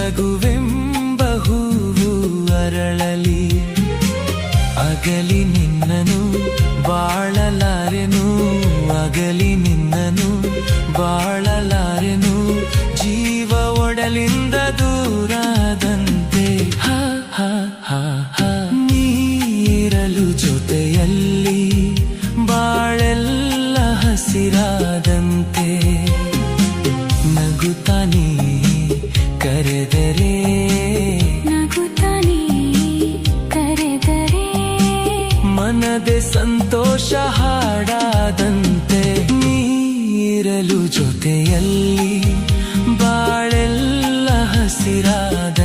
ನಗುವೆಂಬ ಹೂವು ಅರಳಲಿ, ಅಗಲಿ ನಿನ್ನನು ಬಾಳಲಾರೆನು, ಅಗಲಿ ನಿನ್ನನು ಬಾಳಲಾರೆನು, ಜೀವ ಒಡಲಿಂದ ದೂರಾದಂತೆ. ಹ ಹ ಹ ಹ ನೀರಲು ಜೊತೆಯಲ್ಲಿ ಬಾಳೆಲ್ಲ ಹಸಿರಾದಂತೆ. ನಗುತ್ತಾನಿ ಕರೆದರೆ, ನಗುತ್ತಾನಿ ಕರೆದರೆ, ಮನದೆ ಸಂತೋಷ ಹಾಡಾದಂತೆ. ನೀರಲು ಜೊತೆಯಲ್ಲಿ ಬಾಳೆಲ್ಲ ಹಸಿರಾದ